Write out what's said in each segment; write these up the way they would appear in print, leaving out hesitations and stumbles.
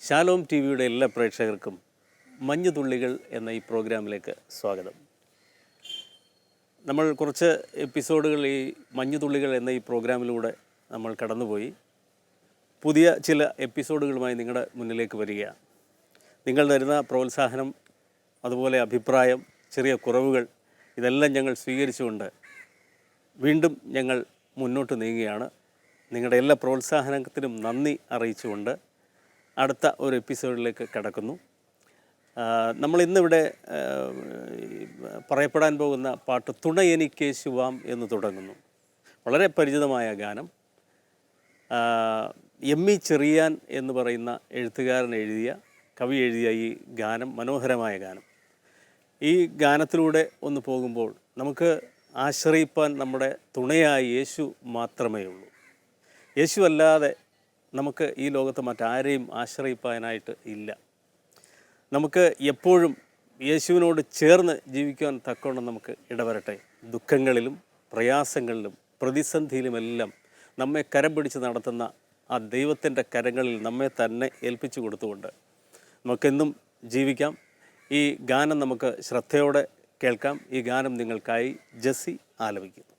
Shalom T വിയുടെ എല്ലാ പ്രേക്ഷകർക്കും മഞ്ഞുതുള്ളികൾ എന്ന ഈ പ്രോഗ്രാമിലേക്ക് സ്വാഗതം. നമ്മൾ കുറച്ച് എപ്പിസോഡുകൾ ഈ മഞ്ഞുതുള്ളികൾ എന്ന ഈ പ്രോഗ്രാമിലൂടെ നമ്മൾ കടന്നുപോയി. പുതിയ ചില എപ്പിസോഡുകളുമായി നിങ്ങളുടെ മുന്നിലേക്ക് വരികയാണ്. നിങ്ങൾ തരുന്ന പ്രോത്സാഹനം, അതുപോലെ അഭിപ്രായം, ചെറിയ കുറവുകൾ, ഇതെല്ലാം ഞങ്ങൾ സ്വീകരിച്ചുകൊണ്ട് വീണ്ടും ഞങ്ങൾ മുന്നോട്ട് നീങ്ങുകയാണ്. നിങ്ങളുടെ എല്ലാ പ്രോത്സാഹനത്തിനും നന്ദി അറിയിച്ചുകൊണ്ട് അടുത്ത ഒരു എപ്പിസോഡിലേക്ക് കടക്കുന്നു. നമ്മളിന്നിവിടെ പറയപ്പെടാൻ പോകുന്ന പാട്ട് തുണയെനിക്കേശുവാം എന്ന് തുടങ്ങുന്നു. വളരെ പരിചിതമായ ഗാനം. എം.ഇ. ചെറിയാൻ എന്ന് പറയുന്ന എഴുത്തുകാരൻ കവി എഴുതിയ ഈ ഗാനം, മനോഹരമായ ഗാനം. ഈ ഗാനത്തിലൂടെ ഒന്ന് പോകുമ്പോൾ നമുക്ക് ആശ്രയിപ്പാൻ നമ്മുടെ തുണയായി യേശു മാത്രമേ ഉള്ളൂ. യേശു അല്ലാതെ നമുക്ക് ഈ ലോകത്ത് മറ്റാരെയും ആശ്രയിപ്പാനായിട്ട് ഇല്ല. നമുക്ക് എപ്പോഴും യേശുവിനോട് ചേർന്ന് ജീവിക്കാൻ തക്കവണ്ണം നമുക്ക് ഇടവരട്ടെ. ദുഃഖങ്ങളിലും പ്രയാസങ്ങളിലും പ്രതിസന്ധിയിലുമെല്ലാം നമ്മെ കരം പിടിച്ച് നടത്തുന്ന ആ ദൈവത്തിൻ്റെ കരങ്ങളിൽ നമ്മെ തന്നെ ഏൽപ്പിച്ചു കൊടുത്തുകൊണ്ട് നമുക്കെന്നും ജീവിക്കാം. ഈ ഗാനം നമുക്ക് ശ്രദ്ധയോടെ കേൾക്കാം. ഈ ഗാനം നിങ്ങൾക്കായി ജെസ്സി ആലപിക്കുന്നു.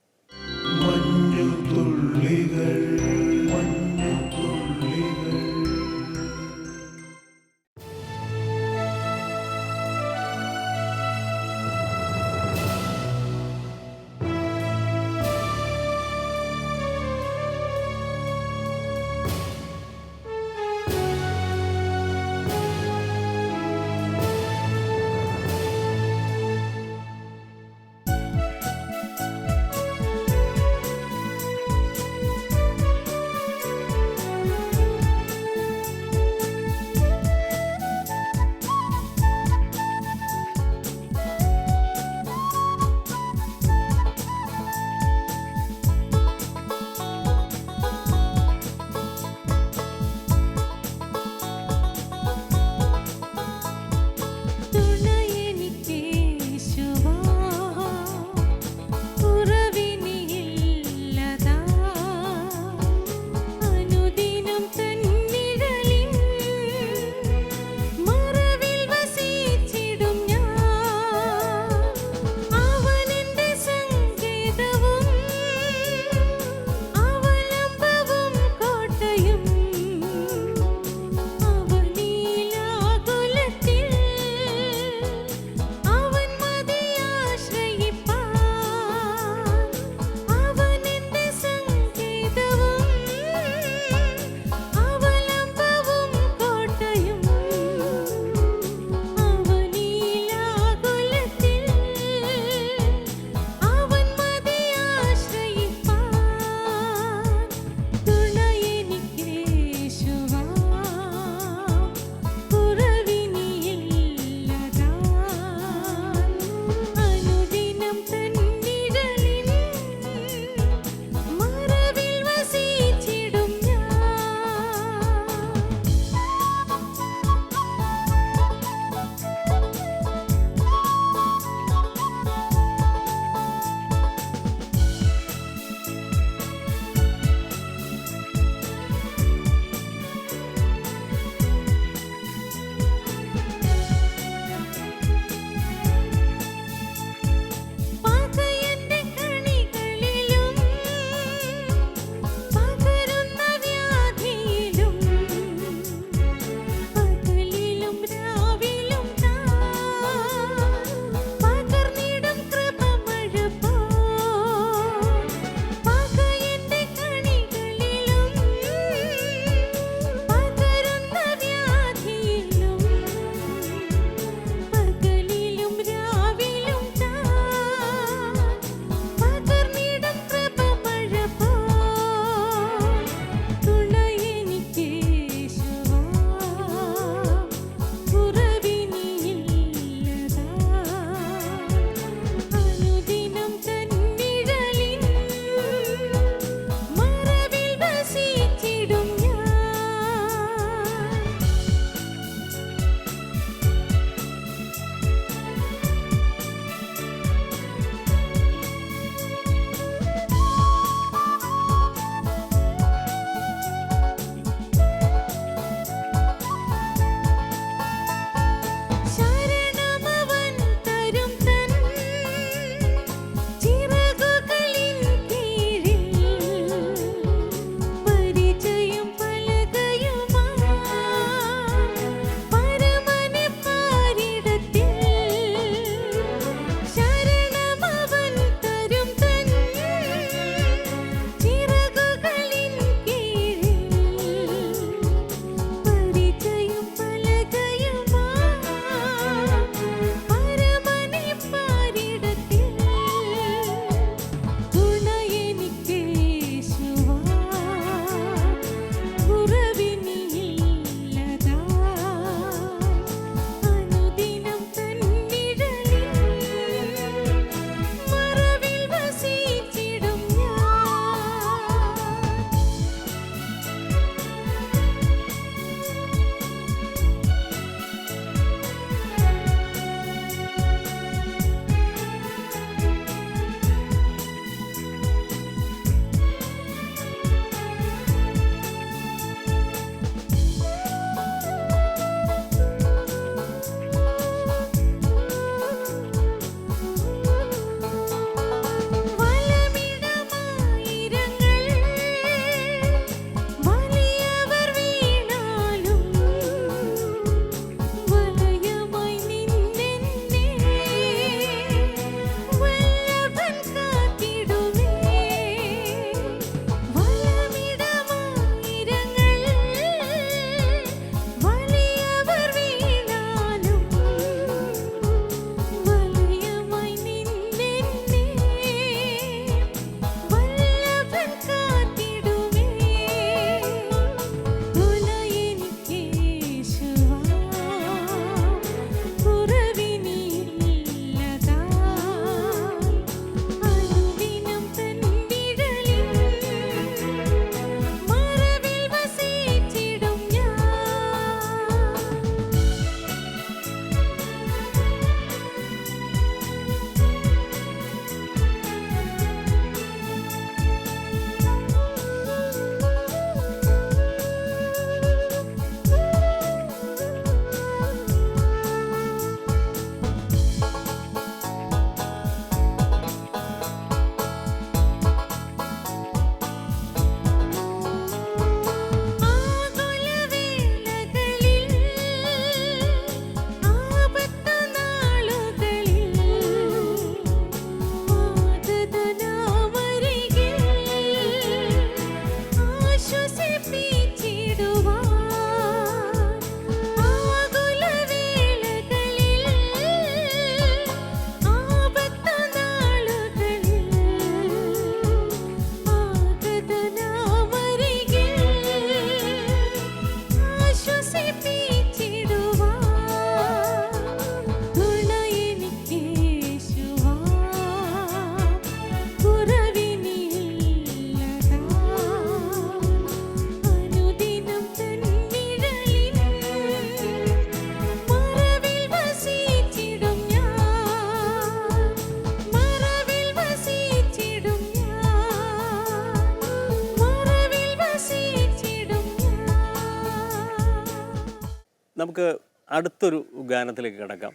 നമുക്ക് അടുത്തൊരു ഗാനത്തിലേക്ക് കിടക്കാം.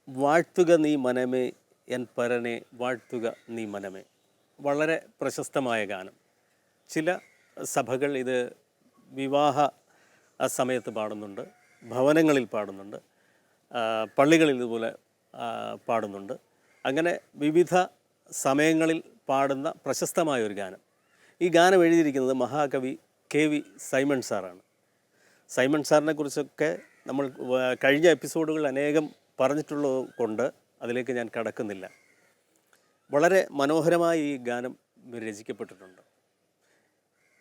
വാഴ്ത്തുക നീ മനമേ എൻ പരനെ, വാഴ്ത്തുക നീ മനമേ. വളരെ പ്രശസ്തമായ ഗാനം. ചില സഭകൾ ഇത് വിവാഹ സമയത്ത് പാടുന്നുണ്ട്, ഭവനങ്ങളിൽ പാടുന്നുണ്ട്, പള്ളികളിൽ ഇതുപോലെ പാടുന്നുണ്ട്. അങ്ങനെ വിവിധ സമയങ്ങളിൽ പാടുന്ന പ്രശസ്തമായൊരു ഗാനം. ഈ ഗാനം എഴുതിയിരിക്കുന്നത് മഹാകവി KV സൈമൺ സാറാണ്. സൈമൺ സാറിനെ കുറിച്ചൊക്കെ നമ്മൾ കഴിഞ്ഞ എപ്പിസോഡുകൾ അനേകം പറഞ്ഞിട്ടുള്ളത് കൊണ്ട് അതിലേക്ക് ഞാൻ കടക്കുന്നില്ല. വളരെ മനോഹരമായി ഈ ഗാനം രചിക്കപ്പെട്ടിട്ടുണ്ട്.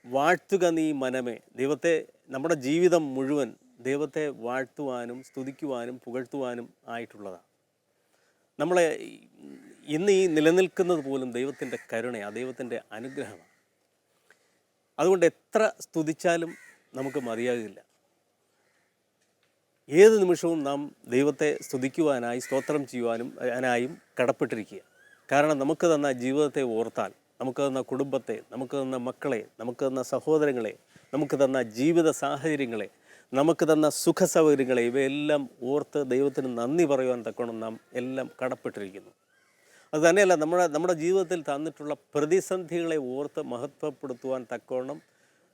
വാഴ്ത്തുക നീ മനമേ. ദൈവത്തെ, നമ്മുടെ ജീവിതം മുഴുവൻ ദൈവത്തെ വാഴ്ത്തുവാനും സ്തുതിക്കുവാനും പുകഴ്ത്തുവാനും ആയിട്ടുള്ളതാണ്. നമ്മളെ ഇന്ന് ഈ നിലനിൽക്കുന്നത് പോലും ദൈവത്തിൻ്റെ കരുണയാണ്, ദൈവത്തിൻ്റെ അനുഗ്രഹമാണ്. അതുകൊണ്ട് എത്ര സ്തുതിച്ചാലും നമുക്ക് മതിയാകില്ല. ഏത് നിമിഷവും നാം ദൈവത്തെ സ്തുതിക്കുവാനായി, സ്തോത്രം ചെയ്യുവാനും അതിനായും കടപ്പെട്ടിരിക്കുക. കാരണം നമുക്ക് തന്ന ജീവിതത്തെ ഓർത്താൽ, നമുക്ക് തന്ന കുടുംബത്തെ, നമുക്ക് തന്ന മക്കളെ, നമുക്ക് തന്ന സഹോദരങ്ങളെ, നമുക്ക് തന്ന ജീവിത സാഹചര്യങ്ങളെ, നമുക്ക് തന്ന സുഖ സൗകര്യങ്ങളെ, ഇവയെല്ലാം ഓർത്ത് ദൈവത്തിന് നന്ദി പറയുവാൻ തക്കോണം നാം എല്ലാം കടപ്പെട്ടിരിക്കുന്നു. അതുതന്നെയല്ല, നമ്മുടെ ജീവിതത്തിൽ തന്നിട്ടുള്ള പ്രതിസന്ധികളെ ഓർത്ത് മഹത്വപ്പെടുത്തുവാൻ തക്കോണം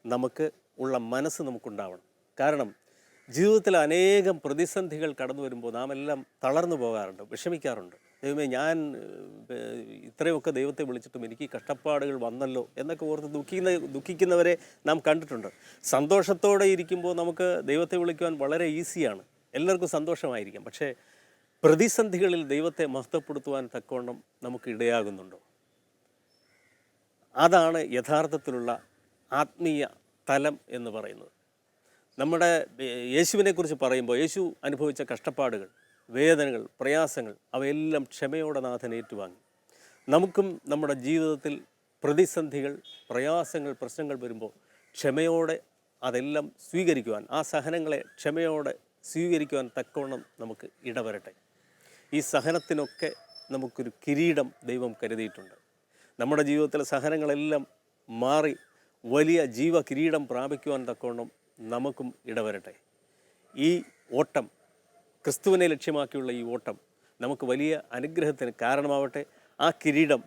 നമുക്ക് ഉള്ള മനസ്സ് നമുക്കുണ്ടാവണം. കാരണം ജീവിതത്തിൽ അനേകം പ്രതിസന്ധികൾ കടന്നു വരുമ്പോൾ നാം എല്ലാം തളർന്നു പോകാറുണ്ട്, വിഷമിക്കാറുണ്ട്. ദൈവമേ, ഞാൻ ഇത്രയൊക്കെ ദൈവത്തെ വിളിച്ചിട്ടും എനിക്ക് കഷ്ടപ്പാടുകൾ വന്നല്ലോ എന്നൊക്കെ ഓർത്ത് ദുഃഖിക്കുന്നവരെ നാം കണ്ടിട്ടുണ്ട്. സന്തോഷത്തോടെ ഇരിക്കുമ്പോൾ നമുക്ക് ദൈവത്തെ വിളിക്കുവാൻ വളരെ ഈസിയാണ്, എല്ലാവർക്കും സന്തോഷമായിരിക്കാം. പക്ഷേ പ്രതിസന്ധികളിൽ ദൈവത്തെ മഹത്വപ്പെടുത്തുവാൻ തക്കവണ്ണം നമുക്ക് ഇടയാകുന്നുണ്ടോ? അതാണ് യഥാർത്ഥത്തിലുള്ള ആത്മീയ തലം എന്ന് പറയുന്നത്. നമ്മുടെ യേശുവിനെക്കുറിച്ച് പറയുമ്പോൾ യേശു അനുഭവിച്ച കഷ്ടപ്പാടുകൾ, വേദനകൾ, പ്രയാസങ്ങൾ അവയെല്ലാം ക്ഷമയോടെ നാഥൻ ഏറ്റുവാങ്ങി. നമുക്കും നമ്മുടെ ജീവിതത്തിൽ പ്രതിസന്ധികൾ, പ്രയാസങ്ങൾ, പ്രശ്നങ്ങൾ വരുമ്പോൾ ക്ഷമയോടെ അതെല്ലാം സ്വീകരിക്കുവാൻ, ആ സഹനങ്ങളെ ക്ഷമയോടെ സ്വീകരിക്കുവാൻ തക്കവണ്ണം നമുക്ക് ഇടവരട്ടെ. ഈ സഹനത്തിനൊക്കെ നമുക്കൊരു കിരീടം ദൈവം കരുതിയിട്ടുണ്ട്. നമ്മുടെ ജീവിതത്തിലെ സഹനങ്ങളെല്ലാം മാറി വലിയ ജീവ കിരീടം പ്രാപിക്കുവാൻ തക്കവണ്ണം നമുക്കും ഇടവരട്ടെ. ഈ ഓട്ടം, ക്രിസ്തുവിനെ ലക്ഷ്യമാക്കിയുള്ള ഈ ഓട്ടം നമുക്ക് വലിയ അനുഗ്രഹത്തിന് കാരണമാവട്ടെ. ആ കിരീടം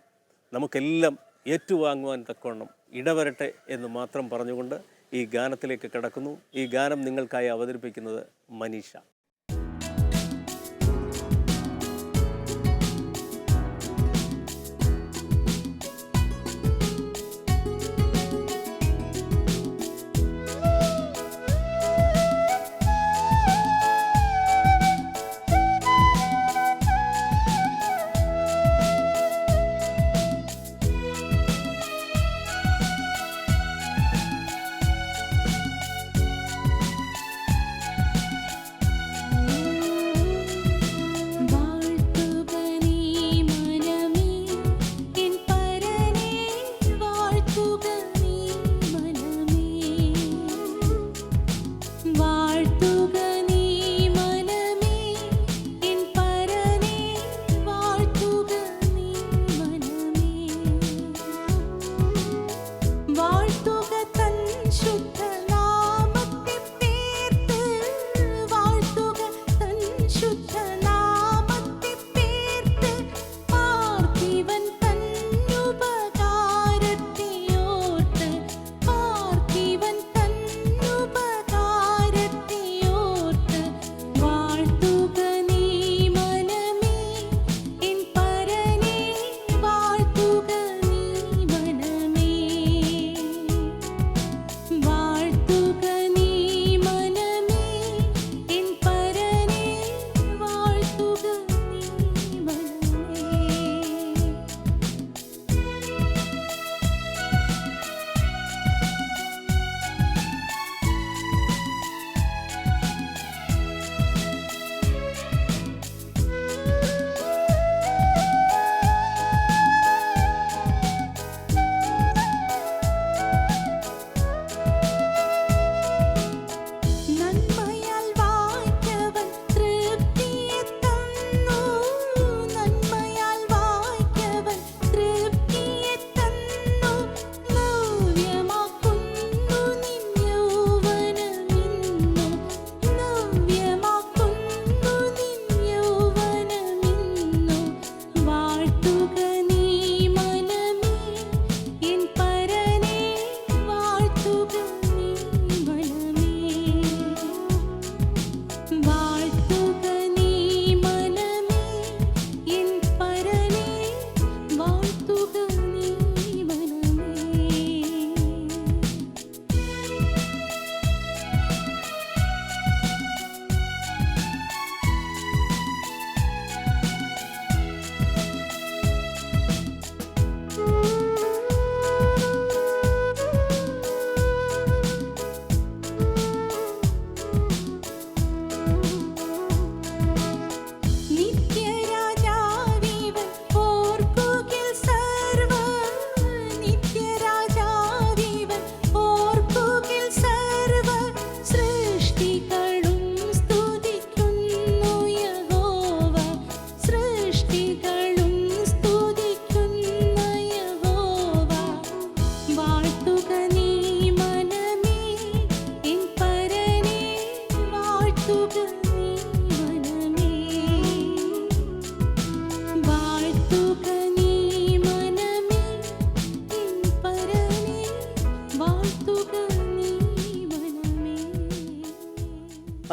നമുക്കെല്ലാം ഏറ്റുവാങ്ങുവാൻ തക്കവണ്ണം ഇടവരട്ടെ എന്ന് മാത്രം പറഞ്ഞുകൊണ്ട് ഈ ഗാനത്തിലേക്ക് കടക്കുന്നു. ഈ ഗാനം നിങ്ങൾക്കായി അവതരിപ്പിക്കുന്നത് മനീഷ.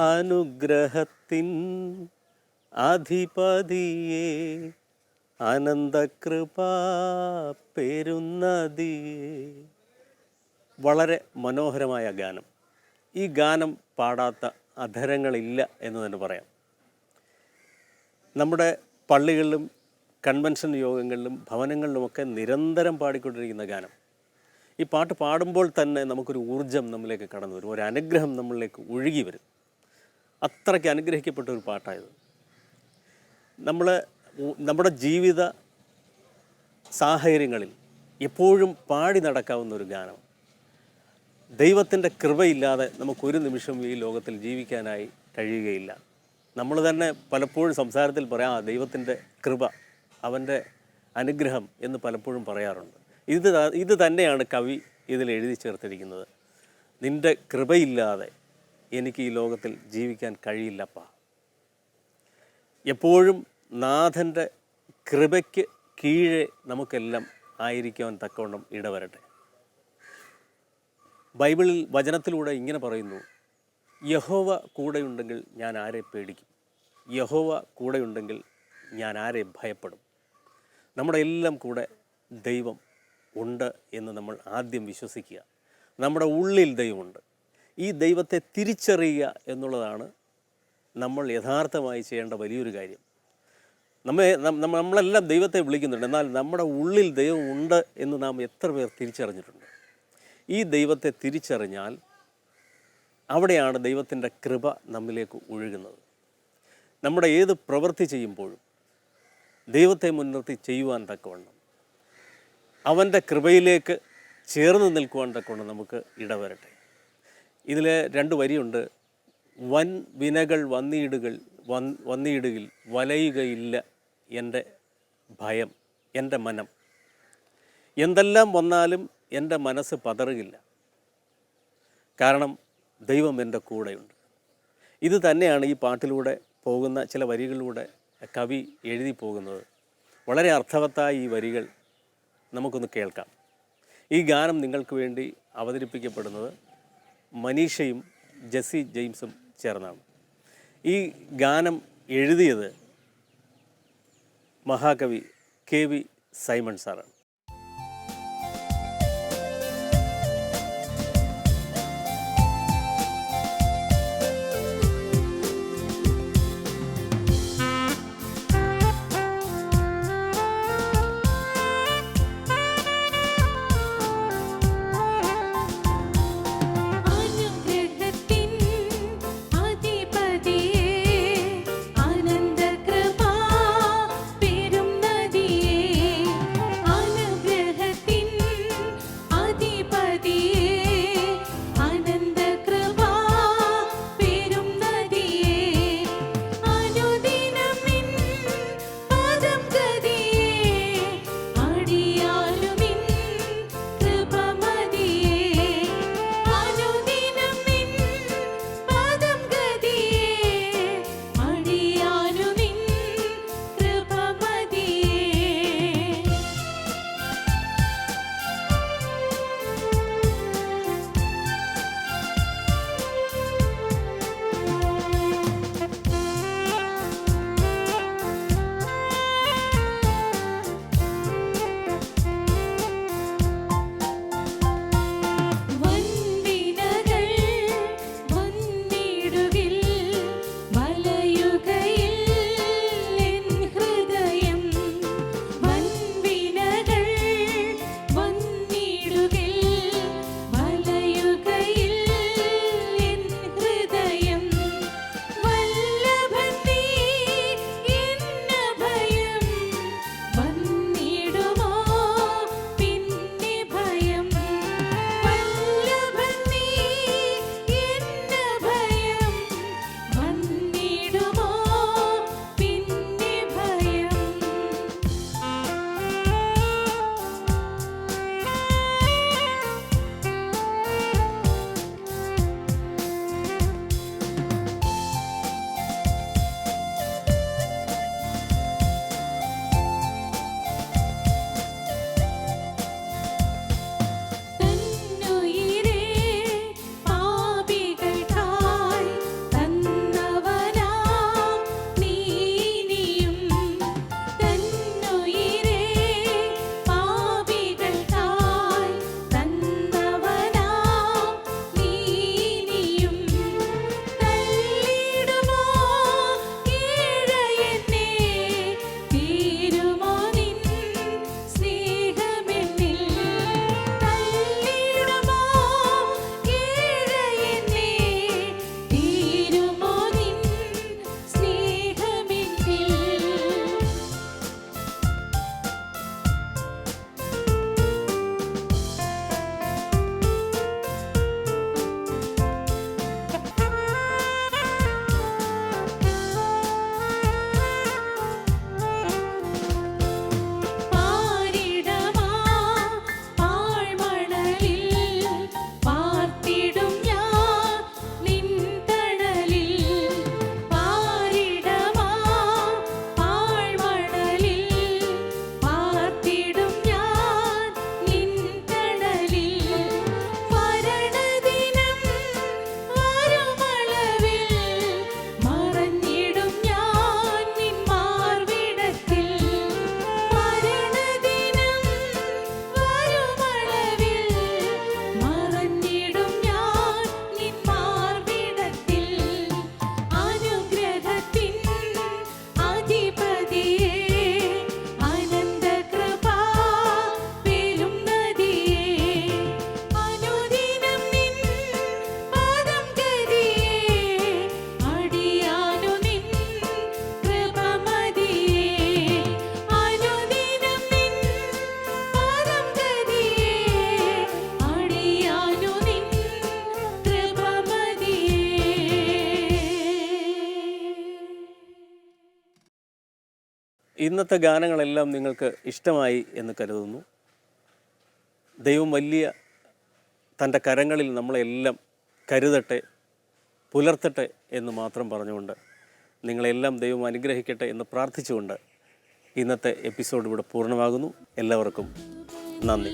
അനുഗ്രഹത്തിൻ അധിപതിയെ അനന്തകൃപാ പെരുന്നതിയെ. വളരെ മനോഹരമായ ഗാനം. ഈ ഗാനം പാടാത്ത അധരങ്ങളില്ല എന്ന് തന്നെ പറയാം. നമ്മുടെ പള്ളികളിലും കൺവെൻഷൻ യോഗങ്ങളിലും ഭവനങ്ങളിലുമൊക്കെ നിരന്തരം പാടിക്കൊണ്ടിരിക്കുന്ന ഗാനം. ഈ പാട്ട് പാടുമ്പോൾ തന്നെ നമുക്കൊരു ഊർജം നമ്മിലേക്ക് കടന്നു വരും, ഒരു അനുഗ്രഹം നമ്മളിലേക്ക് ഒഴുകി വരും. അത്രയ്ക്ക് അനുഗ്രഹിക്കപ്പെട്ട ഒരു പാട്ടായത്. നമ്മുടെ ജീവിത സാഹചര്യങ്ങളിൽ എപ്പോഴും പാടി നടക്കാവുന്ന ഒരു ഗാനം. ദൈവത്തിൻ്റെ കൃപയില്ലാതെ നമുക്കൊരു നിമിഷം ഈ ലോകത്തിൽ ജീവിക്കാനായി കഴിയുകയില്ല. നമ്മൾ തന്നെ പലപ്പോഴും സംസാരത്തിൽ പറയാം, ദൈവത്തിൻ്റെ കൃപ, അവൻ്റെ അനുഗ്രഹം എന്ന് പലപ്പോഴും പറയാറുണ്ട്. ഇത് തന്നെയാണ് കവി ഇതിൽ എഴുതി ചേർത്തിരിക്കുന്നത്. നിൻ്റെ കൃപയില്ലാതെ എനിക്ക് ഈ ലോകത്തിൽ ജീവിക്കാൻ കഴിയില്ലപ്പാ. എപ്പോഴും നാഥൻ്റെ കൃപയ്ക്ക് കീഴെ നമുക്കെല്ലാം ആയിരിക്കുവാൻ തക്കവണ്ണം ഇടവരട്ടെ. ബൈബിളിൽ വചനത്തിലൂടെ ഇങ്ങനെ പറയുന്നു, യഹോവ കൂടെയുണ്ടെങ്കിൽ ഞാൻ ആരെ പേടിക്കും, യഹോവ കൂടെയുണ്ടെങ്കിൽ ഞാൻ ആരെ ഭയപ്പെടും. നമ്മുടെ എല്ലാം കൂടെ ദൈവം ഉണ്ട് എന്ന് നമ്മൾ ആദ്യം വിശ്വസിക്കുക. നമ്മുടെ ഉള്ളിൽ ദൈവമുണ്ട്. ഈ ദൈവത്തെ തിരിച്ചറിയുക എന്നുള്ളതാണ് നമ്മൾ യഥാർത്ഥമായി ചെയ്യേണ്ട വലിയൊരു കാര്യം. നമ്മളെല്ലാം ദൈവത്തെ വിളിക്കുന്നുണ്ട്, എന്നാൽ നമ്മുടെ ഉള്ളിൽ ദൈവം ഉണ്ട് എന്ന് നാം എത്ര പേർ തിരിച്ചറിഞ്ഞിട്ടുണ്ട്? ഈ ദൈവത്തെ തിരിച്ചറിഞ്ഞാൽ അവിടെയാണ് ദൈവത്തിൻ്റെ കൃപ നമ്മിലേക്ക് ഒഴുകുന്നത്. നമ്മുടെ ഏത് പ്രവൃത്തി ചെയ്യുമ്പോഴും ദൈവത്തെ മുൻനിർത്തി ചെയ്യുവാൻ തക്കവണ്ണം, അവൻ്റെ കൃപയിലേക്ക് ചേർന്ന് നിൽക്കുവാൻ തക്കവണ്ണം നമുക്ക് ഇടവരട്ടെ. ഇതിൽ 2 വരിയുണ്ട്. വൻ വിനകൾ വന്നിടുകിൽ വലയുകയില്ല എൻ്റെ ഭയം, എൻ്റെ മനം. എന്തെല്ലാം വന്നാലും എൻ്റെ മനസ്സ് പതറുകില്ല, കാരണം ദൈവം എൻ്റെ കൂടെയുണ്ട്. ഇത് തന്നെയാണ് ഈ പാട്ടിലൂടെ പോകുന്ന ചില വരികളിലൂടെ കവി എഴുതി പോകുന്നത്. വളരെ അർത്ഥവത്തായ ഈ വരികൾ നമുക്കൊന്ന് കേൾക്കാം. ഈ ഗാനം നിങ്ങൾക്ക് വേണ്ടി അവതരിപ്പിക്കപ്പെടുന്നത് മനീഷയും ജെസ്സി ജെയിംസും ചേർന്നാണ്. ഈ ഗാനം എഴുതിയത് മഹാകവി KV സൈമൺ സാറാണ്. ആനന്ദകൃപാ പെരുന്നതിയേ ഇന്നത്തെ ഗാനങ്ങളെല്ലാം നിങ്ങൾക്ക് ഇഷ്ടമായി എന്ന് കരുതുന്നു. ദൈവം വലിയ തൻ്റെ കരങ്ങളിൽ നമ്മളെല്ലാം കരുതട്ടെ, പുലർത്തട്ടെ എന്ന് മാത്രം പറഞ്ഞുകൊണ്ട് നിങ്ങളെല്ലാം ദൈവം അനുഗ്രഹിക്കട്ടെ എന്ന് പ്രാർത്ഥിച്ചുകൊണ്ട് ഇന്നത്തെ എപ്പിസോഡ് ഇവിടെ പൂർണ്ണമാകുന്നു. എല്ലാവർക്കും നന്ദി.